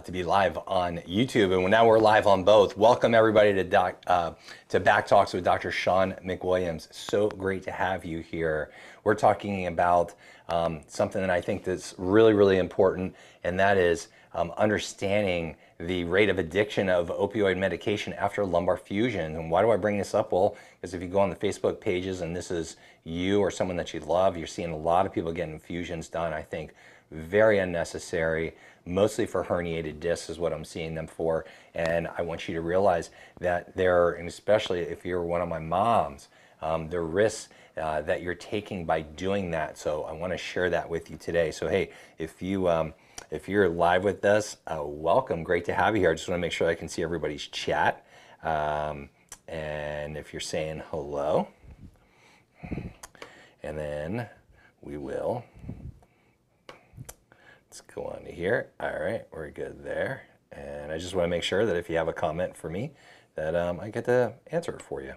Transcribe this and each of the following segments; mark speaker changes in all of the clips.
Speaker 1: to be live on YouTube, and now we're live on both. Welcome everybody to Back Talks with Dr. Sean McWilliams. So great to have you here. We're talking about something that I think that's really, really important, and that is understanding the rate of addiction of opioid medication after lumbar fusion. And why do I bring this up? Well, because if you go on the Facebook pages and this is you or someone that you love, you're seeing a lot of people getting fusions done, I think very unnecessary, mostly for herniated discs is what I'm seeing them for. And I want you to realize that there, and especially if you're one of my moms, the risks that you're taking by doing that. So I want to share that with you today. So hey, if you're live with us, welcome. Great to have you here. I just want to make sure I can see everybody's chat. And if you're saying hello, and then we will. Let's go on to here. All right, we're good there. And I just want to make sure that if you have a comment for me, that I get to answer it for you.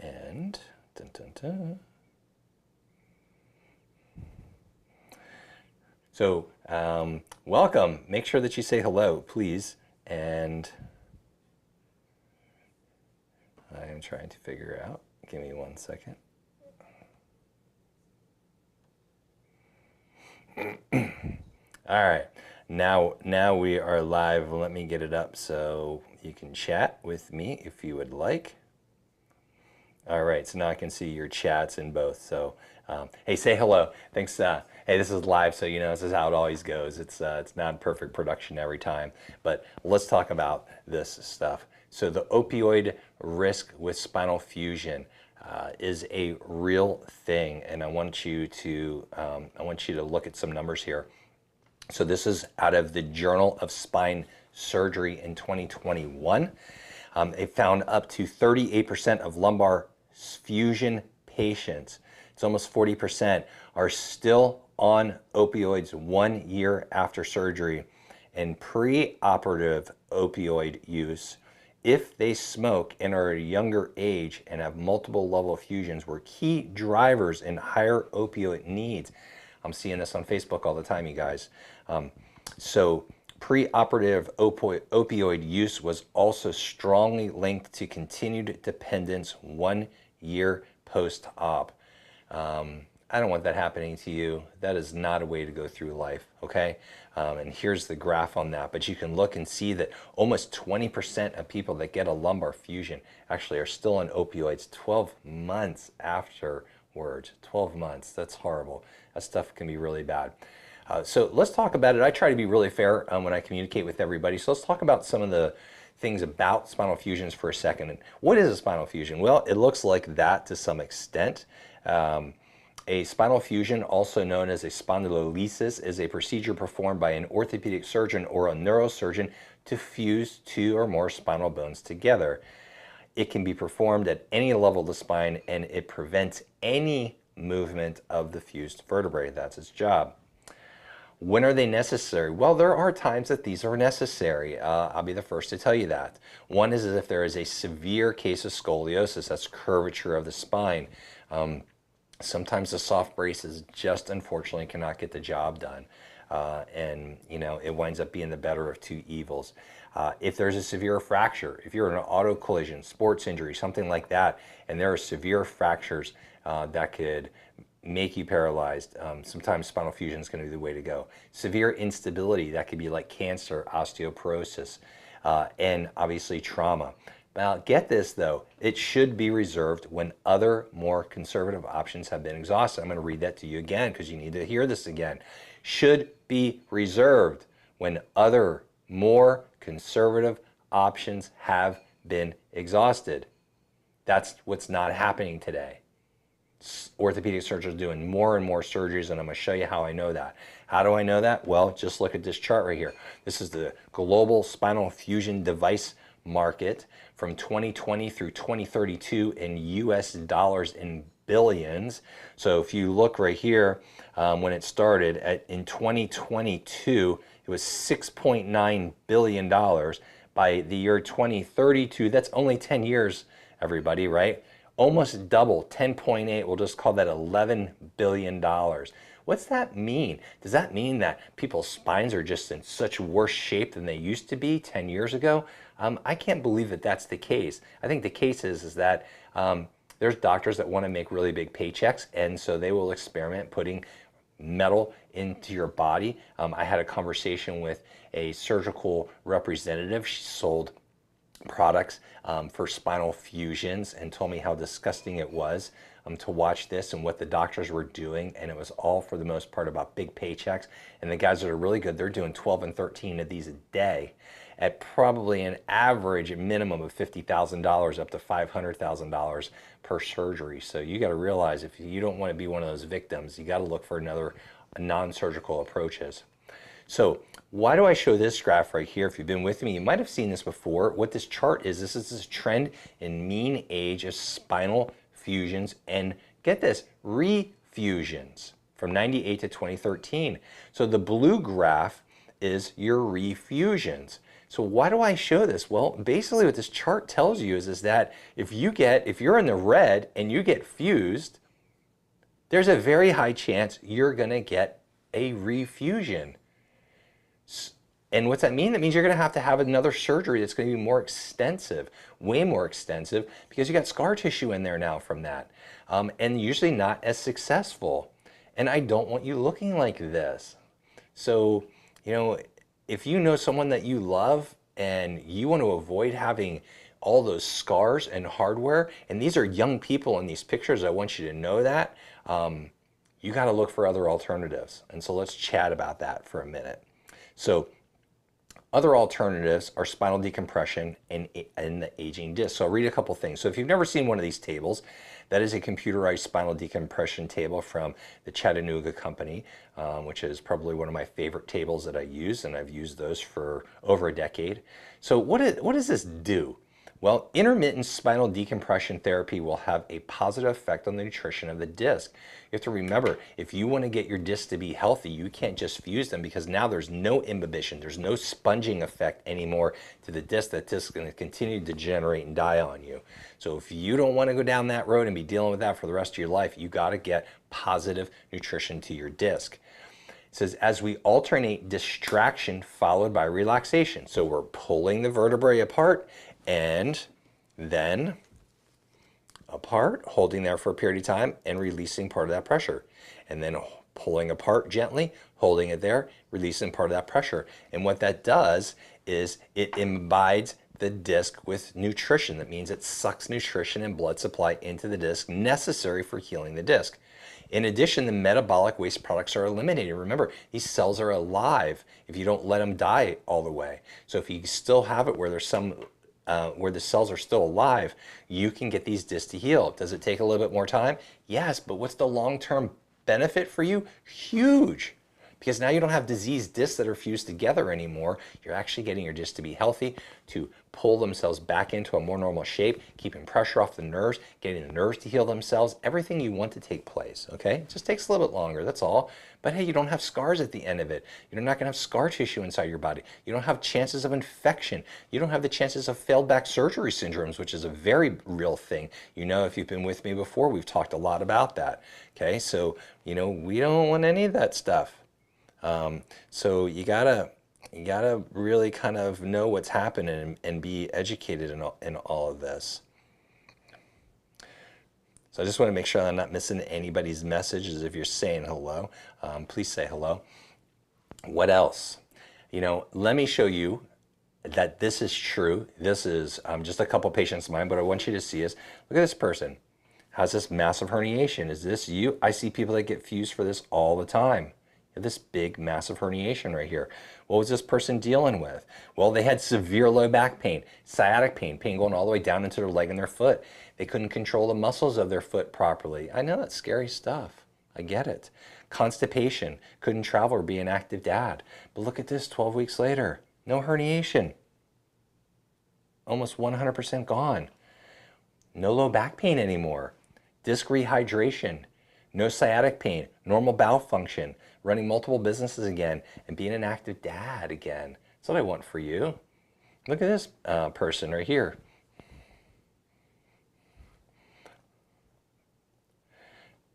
Speaker 1: And dun, dun, dun. So welcome. Make sure that you say hello, please. And I am trying to figure out. Give me 1 second. All right, now we are live. Let me get it up so you can chat with me if you would like. All right, so now I can see your chats in both. So hey, say hello. Thanks. Hey, this is live, so you know this is how it always goes. It's not perfect production every time, but let's talk about this stuff. So the opioid risk with spinal fusion is a real thing, and I want you to look at some numbers here. So this is out of the Journal of Spine Surgery in 2021. They found up to 38% of lumbar fusion patients, it's almost 40%, are still on opioids 1 year after surgery. And pre-operative opioid use, if they smoke and are at a younger age and have multiple level fusions, were key drivers in higher opioid needs. I'm seeing this on Facebook all the time, you guys. So pre-operative opioid use was also strongly linked to continued dependence 1 year post-op. I don't want that happening to you. That is not a way to go through life, okay? And here's the graph on that. But you can look and see that almost 20% of people that get a lumbar fusion actually are still on opioids 12 months afterwards. 12 months, that's horrible. That stuff can be really bad. So let's talk about it. I try to be really fair when I communicate with everybody. So let's talk about some of the things about spinal fusions for a second. And what is a spinal fusion? Well, it looks like that to some extent. A spinal fusion, also known as a spondylolisthesis, is a procedure performed by an orthopedic surgeon or a neurosurgeon to fuse two or more spinal bones together. It can be performed at any level of the spine, and it prevents any movement of the fused vertebrae. That's its job. When are they necessary? Well, there are times that these are necessary. I'll be the first to tell you that. One is if there is a severe case of scoliosis, that's curvature of the spine. Sometimes the soft braces just unfortunately cannot get the job done. And you know, it winds up being the better of two evils. If there's a severe fracture, if you're in an auto collision, sports injury, something like that, and there are severe fractures that could make you paralyzed, sometimes spinal fusion is going to be the way to go. Severe instability, that could be like cancer, osteoporosis, and obviously trauma. Now, get this though, it should be reserved when other more conservative options have been exhausted. I'm going to read that to you again because you need to hear this again. Should be reserved when other more conservative options have been exhausted. That's what's not happening today. Orthopedic surgeons are doing more and more surgeries, and I'm going to show you how I know that. How do I know that? Well, just look at this chart right here. This is the global spinal fusion device market from 2020 through 2032 in US dollars in billions. So if you look right here, when it started in 2022, it was $6.9 billion. By the year 2032, that's only 10 years, everybody, right? Almost double, 10.8, we'll just call that $11 billion. What's that mean? Does that mean that people's spines are just in such worse shape than they used to be 10 years ago? I can't believe that that's the case. I think the case is that there's doctors that want to make really big paychecks, and so they will experiment putting metal into your body. I had a conversation with a surgical representative. She sold products for spinal fusions and told me how disgusting it was to watch this and what the doctors were doing, and it was all for the most part about big paychecks. And the guys that are really good, they're doing 12 and 13 of these a day at probably an average minimum of $50,000 up to $500,000 per surgery. So you got to realize, if you don't want to be one of those victims, you got to look for another non-surgical approaches. So why do I show this graph right here? If you've been with me, you might have seen this before. What this chart is, this is this trend in mean age of spinal fusions and, get this, refusions from 98 to 2013. So the blue graph is your refusions. So why do I show this? Well, basically what this chart tells you is that if you're in the red and you get fused, there's a very high chance you're going to get a refusion. And what's that mean? That means you're going to have another surgery that's going to be more extensive, way more extensive, because you got scar tissue in there now from that, and usually not as successful. And I don't want you looking like this. So, if you know someone that you love and you want to avoid having all those scars and hardware, and these are young people in these pictures, I want you to know that, you got to look for other alternatives. And so let's chat about that for a minute. So other alternatives are spinal decompression and the aging disc. So I'll read a couple things. So if you've never seen one of these tables, that is a computerized spinal decompression table from the Chattanooga company, which is probably one of my favorite tables that I use, and I've used those for over a decade. So what does this do? Well, intermittent spinal decompression therapy will have a positive effect on the nutrition of the disc. You have to remember, if you want to get your discs to be healthy, you can't just fuse them, because now there's no imbibition, there's no sponging effect anymore to the disc. That disc is going to continue to degenerate and die on you. So if you don't want to go down that road and be dealing with that for the rest of your life, you got to get positive nutrition to your disc. It says, as we alternate distraction followed by relaxation. So we're pulling the vertebrae apart and then apart, holding there for a period of time and releasing part of that pressure. And then pulling apart gently, holding it there, releasing part of that pressure. And what that does is it imbibes the disc with nutrition. That means it sucks nutrition and blood supply into the disc necessary for healing the disc. In addition, the metabolic waste products are eliminated. Remember, these cells are alive if you don't let them die all the way. So if you still have it where there's some where the cells are still alive, you can get these discs to heal. Does it take a little bit more time? Yes, but what's the long-term benefit for you? Huge. Because now you don't have diseased discs that are fused together anymore. You're actually getting your discs to be healthy, to pull themselves back into a more normal shape, keeping pressure off the nerves, getting the nerves to heal themselves, everything you want to take place, okay? It just takes a little bit longer, that's all. But hey, you don't have scars at the end of it. You're not gonna have scar tissue inside your body. You don't have chances of infection. You don't have the chances of failed back surgery syndromes, which is a very real thing. If you've been with me before, we've talked a lot about that, okay? So, we don't want any of that stuff. So you gotta really kind of know what's happening and be educated in all of this. So I just want to make sure I'm not missing anybody's messages. If you're saying hello, please say hello. What else? Let me show you that this is true. This is just a couple patients of mine, but I want you to see is, look at this person. Has this massive herniation. Is this you? I see people that get fused for this all the time. This big massive herniation right here. What was this person dealing with? Well, they had severe low back pain, sciatic pain going all the way down into their leg and their foot. They couldn't control the muscles of their foot properly. I know that's scary stuff. I get it. Constipation, couldn't travel or be an active dad. But look at this 12 weeks later. No herniation. Almost 100% gone. No low back pain anymore. Disc rehydration. No sciatic pain, normal bowel function, running multiple businesses again, and being an active dad again. That's what I want for you. Look at this person right here.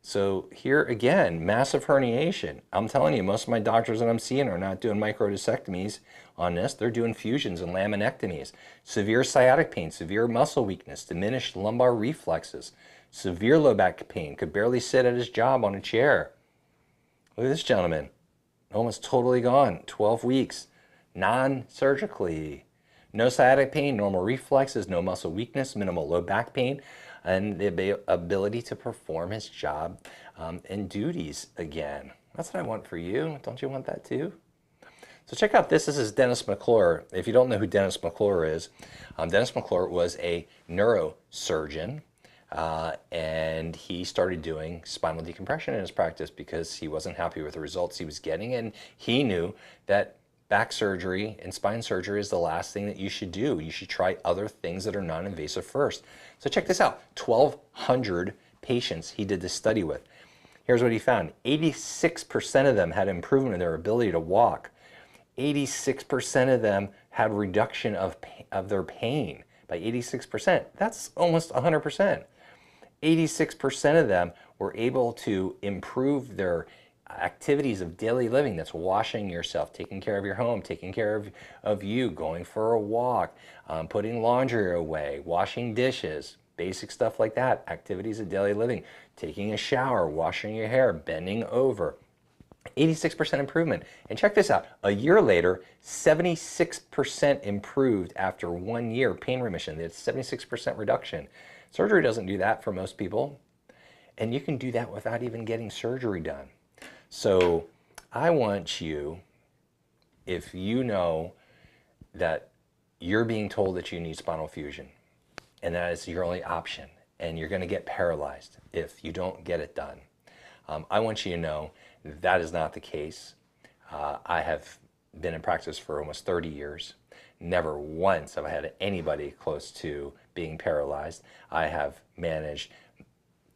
Speaker 1: So here again, massive herniation. I'm telling you, most of my doctors that I'm seeing are not doing microdiscectomies on this. They're doing fusions and laminectomies. Severe sciatic pain, severe muscle weakness, diminished lumbar reflexes, severe low back pain, could barely sit at his job on a chair. Look at this gentleman, almost totally gone, 12 weeks, non-surgically. No sciatic pain, normal reflexes, no muscle weakness, minimal low back pain, and the ability to perform his job and duties again. That's what I want for you. Don't you want that too? So check out this. This is Dennis McClure. If you don't know who Dennis McClure is, Dennis McClure was a neurosurgeon. And he started doing spinal decompression in his practice because he wasn't happy with the results he was getting, and he knew that back surgery and spine surgery is the last thing that you should do. You should try other things that are non-invasive first. So check this out. 1,200 patients he did this study with. Here's what he found. 86% of them had improvement in their ability to walk. 86% of them had reduction of their pain by 86%. That's almost 100%. 86% of them were able to improve their activities of daily living. That's washing yourself, taking care of your home, taking care of you, going for a walk, putting laundry away, washing dishes, basic stuff like that. Activities of daily living, taking a shower, washing your hair, bending over. 86% improvement. And check this out. A year later, 76% improved after 1 year pain remission. That's 76% reduction. Surgery doesn't do that for most people. And you can do that without even getting surgery done. So I want you, if you know that you're being told that you need spinal fusion and that is your only option and you're going to get paralyzed if you don't get it done, I want you to know that is not the case. I have been in practice for almost 30 years. Never once have I had anybody close to being paralyzed. I have managed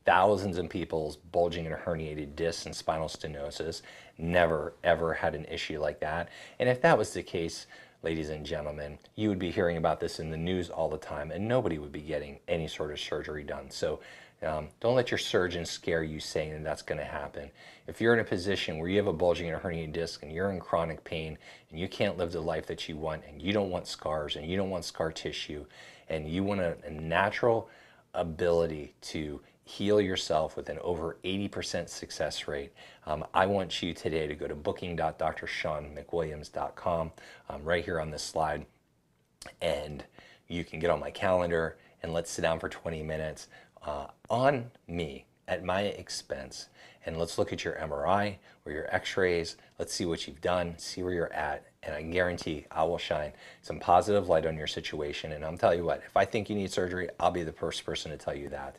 Speaker 1: thousands of people's bulging and herniated discs and spinal stenosis. Never, ever had an issue like that. And if that was the case, ladies and gentlemen, you would be hearing about this in the news all the time and nobody would be getting any sort of surgery done. So don't let your surgeon scare you saying that that's going to happen. If you're in a position where you have a bulging and a herniated disc and you're in chronic pain and you can't live the life that you want and you don't want scars and you don't want scar tissue and you want a natural ability to heal yourself with an over 80% success rate, I want you today to go to booking.drshawnmcwilliams.com right here on this slide, and you can get on my calendar and let's sit down for 20 minutes on me at my expense, and let's look at your MRI or your x-rays. Let's see what you've done, see where you're at, and I guarantee I will shine some positive light on your situation. And I'll tell you what, if I think you need surgery, I'll be the first person to tell you that.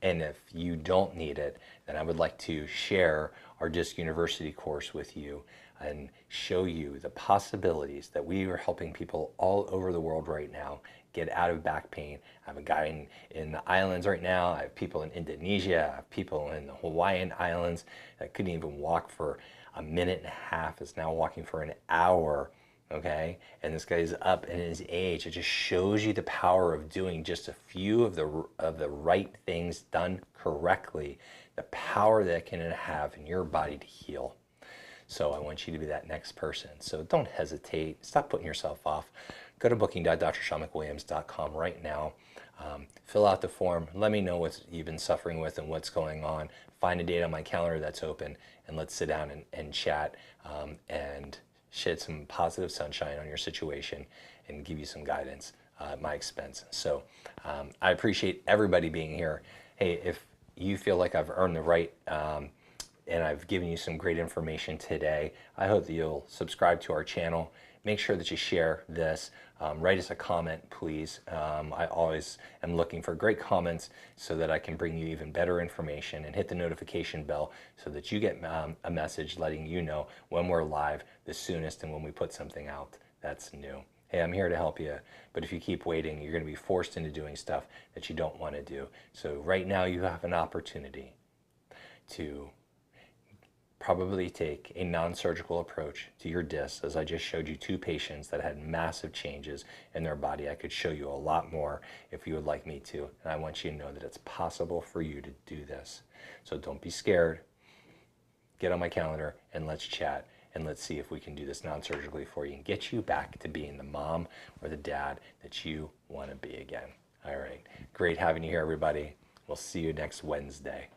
Speaker 1: And if you don't need it, then I would like to share our Disc University course with you and show you the possibilities that we are helping people all over the world right now get out of back pain. I have a guy in the islands right now. I have people in Indonesia. I have people in the Hawaiian Islands that couldn't even walk for a minute and a half, is now walking for an hour. Okay, and this guy's up in his age. It just shows you the power of doing just a few of the right things done correctly, the power that it can have in your body to heal. So I want you to be that next person. So don't hesitate. Stop putting yourself off. Go to booking.drshawnmcwilliams.com right now. Fill out the form. Let me know what you've been suffering with and what's going on. Find a date on my calendar that's open, and let's sit down and chat and shed some positive sunshine on your situation and give you some guidance at my expense. So I appreciate everybody being here. Hey, if you feel like I've earned the right and I've given you some great information today, I hope that you'll subscribe to our channel. Make sure that you share this. Write us a comment, please. I always am looking for great comments so that I can bring you even better information, and hit the notification bell so that you get a message letting you know when we're live the soonest and when we put something out that's new. Hey, I'm here to help you, but if you keep waiting, you're going to be forced into doing stuff that you don't want to do. So right now you have an opportunity to probably take a non-surgical approach to your discs, as I just showed you two patients that had massive changes in their body. I could show you a lot more if you would like me to, and I want you to know that it's possible for you to do this. So don't be scared. Get on my calendar and let's chat, and let's see if we can do this non-surgically for you and get you back to being the mom or the dad that you want to be again. All right, great having you here, everybody. We'll see you next Wednesday.